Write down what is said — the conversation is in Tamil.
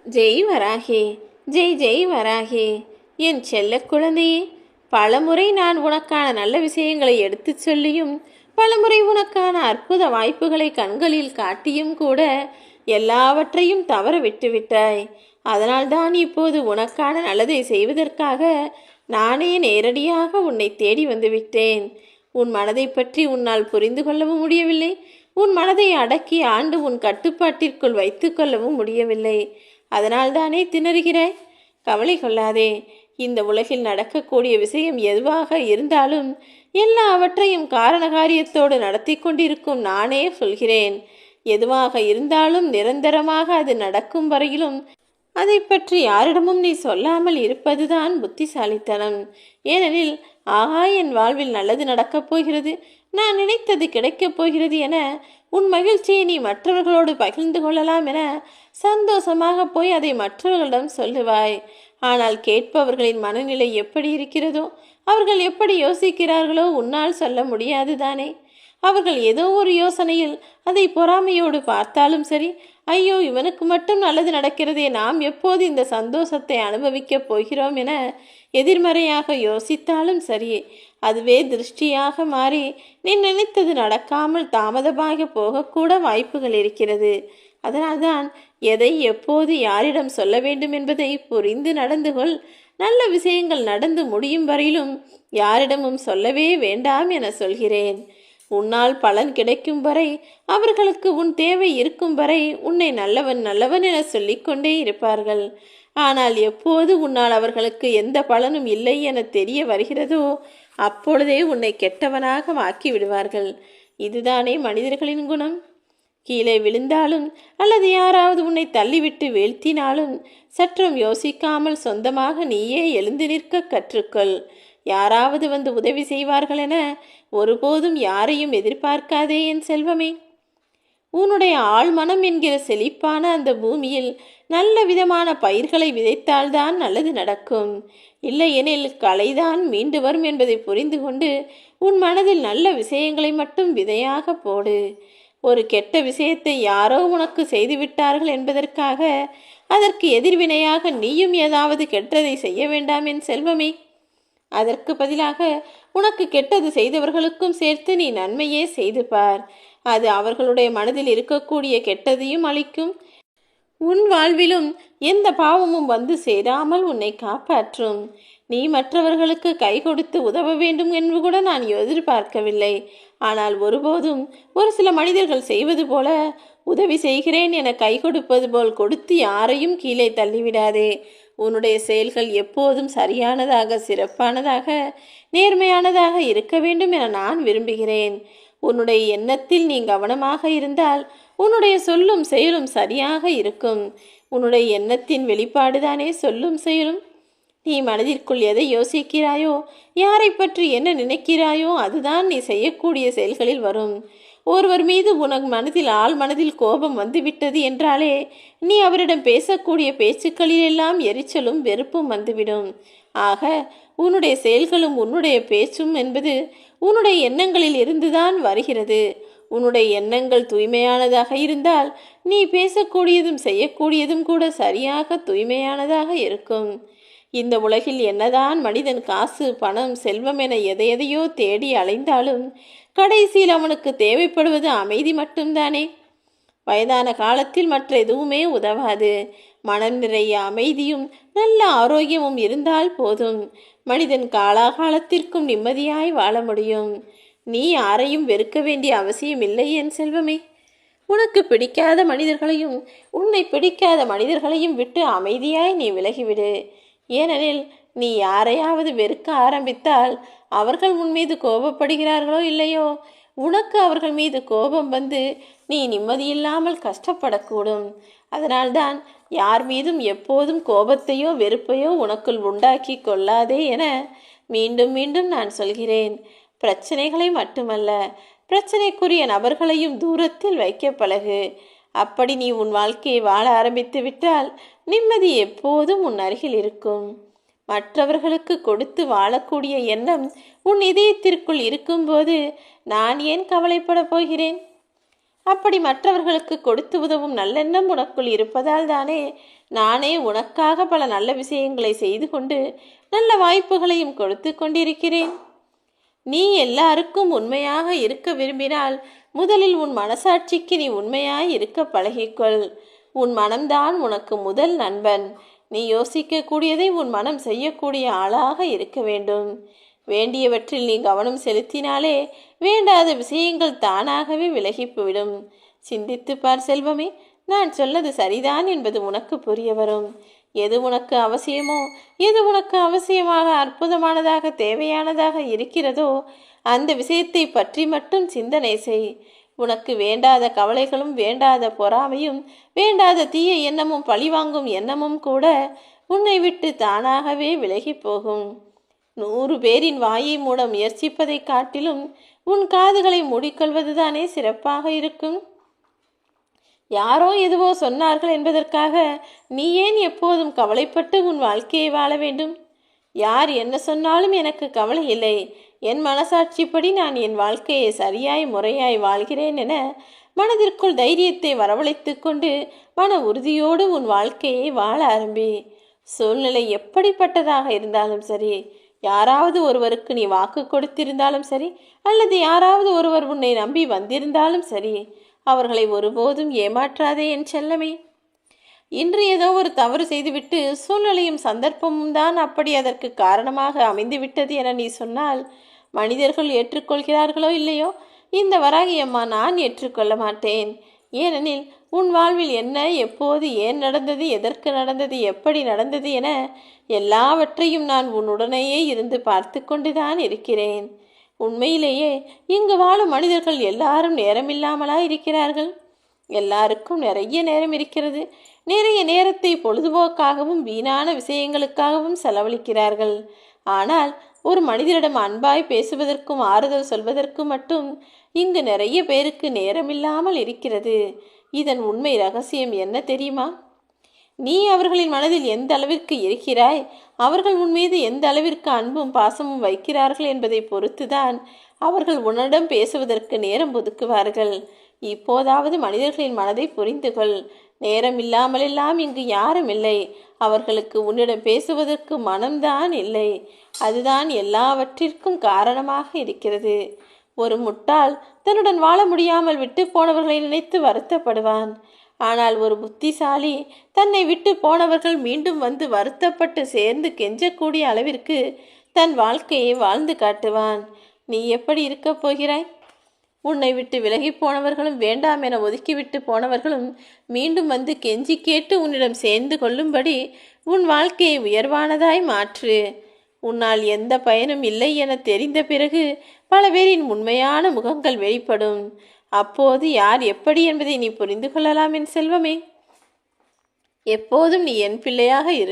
ஜெய் வராகே, ஜெய் ஜெய் வராகே. என் செல்ல குழந்தையே, பலமுறை நான் உனக்கான நல்ல விஷயங்களை எடுத்துச் சொல்லியும் பலமுறை உனக்கான அற்புத வாய்ப்புகளை கண்களில் காட்டியும் கூட எல்லாவற்றையும் தவற விட்டுவிட்டாய். அதனால்தான் இப்போது உனக்கான நல்லதை செய்வதற்காக நானே நேரடியாக உன்னை தேடி வந்துவிட்டேன். உன் மனதை பற்றி உன்னால் புரிந்து கொள்ளவும் முடியவில்லை. உன் மனதை அடக்கி ஆண்டு உன் கட்டுப்பாட்டிற்குள் வைத்து கொள்ளவும் முடியவில்லை. அதனால்தானே திணறுகிறாய்? கவலை கொள்ளாதே. இந்த உலகில் நடக்கக்கூடிய விஷயம் எதுவாக இருந்தாலும் எல்லாவற்றையும் காரண காரியத்தோடு நடத்தி கொண்டிருக்கும் நானே சொல்கிறேன். எதுவாக இருந்தாலும் நிரந்தரமாக அது நடக்கும் வரையிலும் அதை பற்றி யாரிடமும் நீ சொல்லாமல் இருப்பதுதான் புத்திசாலித்தனம். ஏனெனில் ஆஹா, என் வாழ்வில் நல்லது நடக்கப் போகிறது, நான் நினைத்தது கிடைக்கப் போகிறது என உன் மகிழ்ச்சியை நீ மற்றவர்களோடு பகிர்ந்து கொள்ளலாம் என சந்தோஷமாக போய் அதை மற்றவர்களிடம் சொல்லுவாய். ஆனால் கேட்பவர்களின் மனநிலை எப்படி இருக்கிறதோ, அவர்கள் எப்படி யோசிக்கிறார்களோ உன்னால் சொல்ல முடியாது தானே. அவர்கள் ஏதோ ஒரு யோசனையில் அதை பொறாமையோடு பார்த்தாலும் சரி, ஐயோ இவனுக்கு மட்டும் நல்லது நடக்கிறதே, நாம் எப்போது இந்த சந்தோஷத்தை அனுபவிக்கப் போகிறோம் என எதிர்மறையாக யோசித்தாலும் சரி, அதுவே திருஷ்டியாக மாறி நீ நினைத்தது நடக்காமல் தாமதமாக போகக்கூட வாய்ப்புகள் இருக்கிறது. அதனால்தான் எதை எப்போது யாரிடம் சொல்ல வேண்டும் என்பதை புரிந்து நடந்து கொள். நல்ல விஷயங்கள் நடந்து முடியும் வரையிலும் யாரிடமும் சொல்லவே வேண்டாம் என சொல்கிறேன். உன்னால் பலன் கிடைக்கும் வரை, அவர்களுக்கு உன் தேவை இருக்கும் வரை உன்னை நல்லவன் நல்லவன் என சொல்லிக்கொண்டே இருப்பார்கள். ஆனால் எப்போது உன்னால் அவர்களுக்கு எந்த பலனும் இல்லை என தெரிய வருகிறதோ அப்பொழுதே உன்னை கெட்டவனாக ஆக்கி விடுவார்கள். இதுதானே மனிதர்களின் குணம். கீழே விழுந்தாலும் அல்லது யாராவது உன்னை தள்ளிவிட்டு வீழ்த்தினாலும் சற்றும் யோசிக்காமல் சொந்தமாக நீயே எழுந்து நிற்க கற்றுக்கொள். யாராவது வந்து உதவி செய்வார்கள் என ஒருபோதும் யாரையும் எதிர்பார்க்காதே என் செல்வமே. உன்னுடைய ஆழ்மனம் என்கிற செழிப்பான அந்த பூமியில் நல்ல விதமான பயிர்களை விதைத்தால்தான் நல்லது நடக்கும். இல்லையெனில் களைதான் மீண்டு வரும் என்பதை புரிந்து கொண்டு உன் மனதில் நல்ல விஷயங்களை மட்டும் விதையாக போடு. ஒரு கெட்ட விஷயத்தை யாரோ உனக்கு செய்துவிட்டார்கள் என்பதற்காக அதற்கு எதிர்வினையாக நீயும் ஏதாவது கெட்டதை செய்ய வேண்டாம் என் செல்வமே. அதற்கு பதிலாக உனக்கு கெட்டது செய்தவர்களுக்கும் சேர்த்து நீ நன்மையே செய்து பார். அது அவர்களுடைய மனதில் இருக்கக்கூடிய கெட்டதையும் அளிக்கும். உன் வாழ்விலும் எந்த பாவமும் வந்து சேராமல் உன்னை காப்பாற்றும். நீ மற்றவர்களுக்கு கை கொடுத்து உதவ வேண்டும் என்று கூட நான் எதிர்பார்க்கவில்லை. ஆனால் ஒருபோதும் ஒரு சில மனிதர்கள் செய்வது போல உதவி செய்கிறேன் என கை கொடுப்பது போல் கொடுத்து யாரையும் கீழே தள்ளிவிடாதே. உன்னுடைய செயல்கள் எப்போதும் சரியானதாக, சிறப்பானதாக, நேர்மையானதாக இருக்க வேண்டும் என நான் விரும்புகிறேன். உன்னுடைய எண்ணத்தில் நீ கவனமாக இருந்தால் உன்னுடைய சொல்லும் செயலும் சரியாக இருக்கும். உன்னுடைய எண்ணத்தின் வெளிப்பாடுதானே சொல்லும் செயலும். நீ மனதிற்குள் எதை யோசிக்கிறாயோ, யாரை பற்றி என்ன நினைக்கிறாயோ அதுதான் நீ செய்யக்கூடிய செயல்களில் வரும். ஒருவர் மீது உனக்கு மனதில் ஆள் மனதில் கோபம் வந்துவிட்டது என்றாலே நீ அவரிடம் பேசக்கூடிய பேச்சுக்களிலெல்லாம் எரிச்சலும் வெறுப்பும் வந்துவிடும். ஆக உன்னுடைய செயல்களும் உன்னுடைய பேச்சும் என்பது உன்னுடைய எண்ணங்களில் இருந்துதான் வருகிறது. உன்னுடைய எண்ணங்கள் தூய்மையானதாக இருந்தால் நீ பேசக்கூடியதும் செய்யக்கூடியதும் கூட சரியாக தூய்மையானதாக இருக்கும். இந்த உலகில் என்னதான் மனிதன் காசு, பணம், செல்வம் என எதையெதையோ தேடி அலைந்தாலும் கடைசியில் அவனுக்கு தேவைப்படுவது அமைதி மட்டும்தானே. வயதான காலத்தில் மற்ற எதுவுமே உதவாது. மனம் நிறைய அமைதியும் நல்ல ஆரோக்கியமும் இருந்தால் போதும். மனிதன் காலாகாலத்திற்கும் நிம்மதியாய் வாழ முடியும். நீ யாரையும் வெறுக்க வேண்டிய அவசியம் இல்லை என் செல்வமே. உனக்கு பிடிக்காத மனிதர்களையும் உன்னை பிடிக்காத மனிதர்களையும் விட்டு அமைதியாய் நீ விலகிவிடு. ஏனெனில் நீ யாரையாவது வெறுக்க ஆரம்பித்தால் அவர்கள் உன் மீது கோபப்படுகிறார்களோ இல்லையோ, உனக்கு அவர்கள் மீது கோபம் வந்து நீ நிம்மதியில்லாமல் கஷ்டப்படக்கூடும். அதனால்தான் யார் மீதும் எப்போதும் கோபத்தையோ வெறுப்பையோ உனக்குள் உண்டாக்கி கொள்ளாதே என மீண்டும் மீண்டும் நான் சொல்கிறேன். பிரச்சனைகளை மட்டுமல்ல, பிரச்சனைக்குரிய நபர்களையும் தூரத்தில் வைக்க பழகு. அப்படி நீ உன் வாழ்க்கையை வாழ ஆரம்பித்து விட்டால் நிம்மதி எப்போதும் உன் அருகில் இருக்கும். மற்றவர்களுக்கு கொடுத்து வாழக்கூடிய எண்ணம் உன் இதயத்திற்குள் இருக்கும்போது நான் ஏன் கவலைப்பட போகிறேன்? அப்படி மற்றவர்களுக்கு கொடுத்து உதவும் நல்லெண்ணம் உனக்குள் இருப்பதால் தானே நானே உனக்காக பல நல்ல விஷயங்களை செய்து கொண்டு நல்ல வாய்ப்புகளையும் கொடுத்து கொண்டிருக்கிறேன். நீ எல்லாருக்கும் உண்மையாக இருக்க விரும்பினால் முதலில் உன் மனசாட்சிக்கு நீ உண்மையாய் இருக்க பழகிக்கொள். உன் மனம்தான் உனக்கு முதல் நண்பன். நீ யோசிக்கக்கூடியதை உன் மனம் செய்யக்கூடிய ஆளாக இருக்க வேண்டும். வேண்டியவற்றில் நீ கவனம் செலுத்தினாலே வேண்டாத விஷயங்கள் தானாகவே விலகிவிடும். சிந்தித்து பார் செல்வமே, நான் சொல்லது சரிதான் என்பது உனக்கு புரிய வரும். எது உனக்கு அவசியமோ, எது உனக்கு அவசியமாக அற்புதமானதாக தேவையானதாக இருக்கிறதோ அந்த விஷயத்தை பற்றி மட்டும் சிந்தனை செய். உனக்கு வேண்டாத கவலைகளும் வேண்டாத பொறாமையும் வேண்டாத தீய எண்ணமும் பழிவாங்கும் எண்ணமும் கூட உன்னை விட்டு தானாகவே விலகி போகும். 100 பேரின் வாயை மூட முயற்சிப்பதை காட்டிலும் உன் காதுகளை மூடிக்கொள்வதுதானே சிறப்பாக இருக்கும். யாரோ எதுவோ சொன்னார்கள் என்பதற்காக நீ ஏன் எப்போதும் கவலைப்பட்டு உன் வாழ்க்கையை வாழ வேண்டும்? யார் என்ன சொன்னாலும் எனக்கு கவலை இல்லை. என் மனசாட்சிப்படி நான் என் வாழ்க்கையை சரியாய் முறையாய் வாழ்கிறேன் என மனதிற்குள் தைரியத்தை வரவழைத்து கொண்டு மன உறுதியோடு உன் வாழ்க்கையை வாழ ஆரம்பி. சூழ்நிலை எப்படிப்பட்டதாக இருந்தாலும் சரி, யாராவது ஒருவருக்கு நீ வாக்கு கொடுத்திருந்தாலும் சரி, அல்லது யாராவது ஒருவர் உன்னை நம்பி வந்திருந்தாலும் சரி, அவர்களை ஒருபோதும் ஏமாற்றாதே என் செல்லமே. இன்று ஏதோ ஒரு தவறு செய்துவிட்டு சூழ்நிலையும் சந்தர்ப்பமும் தான் அப்படி அதற்கு காரணமாக அமைந்துவிட்டது என நீ சொன்னால் மனிதர்கள் ஏற்றுக்கொள்கிறார்களோ இல்லையோ, இந்த வராகி அம்மா நான் ஏற்றுக்கொள்ள மாட்டேன். ஏனெனில் உன் வாழ்வில் என்ன, எப்போது, ஏன் நடந்தது, எதற்கு நடந்தது, எப்படி நடந்தது என எல்லாவற்றையும் நான் உன்னுடனேயே இருந்து பார்த்து கொண்டுதான் இருக்கிறேன். உண்மையிலேயே இங்கு வாழும் மனிதர்கள் எல்லாரும் நேரமில்லாமலா இருக்கிறார்கள்? எல்லாருக்கும் நிறைய நேரம் இருக்கிறது. நிறைய நேரத்தை பொழுதுபோக்காகவும் வீணான விஷயங்களுக்காகவும் செலவழிக்கிறார்கள். ஆனால் ஒரு மனிதரிடம் அன்பாய் பேசுவதற்கும் ஆறுதல் சொல்வதற்கும் மட்டும் இங்கு நிறைய பேருக்கு நேரமில்லாமல் இருக்கிறது. இதன் உண்மை ரகசியம் என்ன தெரியுமா? நீ அவர்களின் மனதில் எந்த அளவிற்கு இருக்கிறாய், அவர்கள் உன் மீது எந்த அளவிற்கு அன்பும் பாசமும் வைக்கிறார்கள் என்பதை பொறுத்துதான் அவர்கள் உன்னிடம் பேசுவதற்கு நேரம் ஒதுக்குவார்கள். இப்போதாவது மனிதர்களின் மனதை புரிந்து கொள். நேரம் இல்லாமலெல்லாம் இங்கு யாரும் இல்லை. அவர்களுக்கு உன்னிடம் பேசுவதற்கு மனம்தான் இல்லை. அதுதான் எல்லாவற்றிற்கும் காரணமாக இருக்கிறது. ஒரு முட்டாள் தன்னுடன் வாழ முடியாமல் விட்டு போனவர்களை நினைத்து வருத்தப்படுவான். ஆனால் ஒரு புத்திசாலி தன்னை விட்டு போனவர்கள் மீண்டும் வந்து வருத்தப்பட்டு சேர்ந்து கெஞ்சக்கூடிய அளவிற்கு தன் வாழ்க்கையை வாழ்ந்து காட்டுவான். நீ எப்படி இருக்கப் போகிறாய்? உன்னை விட்டு விலகி போனவர்களும் வேண்டாம் என ஒதுக்கிவிட்டு போனவர்களும் மீண்டும் வந்து கெஞ்சி கேட்டு உன்னிடம் சேர்ந்து கொள்ளும்படி உன் வாழ்க்கையை உயர்வானதாய் மாற்று. உன்னால் எந்த பயனும் இல்லை என தெரிந்த பிறகு பல பேரின் உண்மையான முகங்கள் வெளிப்படும். அப்போது யார் எப்படி என்பதை நீ புரிந்து கொள்ளலாம் என் செல்வமே. எப்போதும் நீ என் பிள்ளையாக இரு.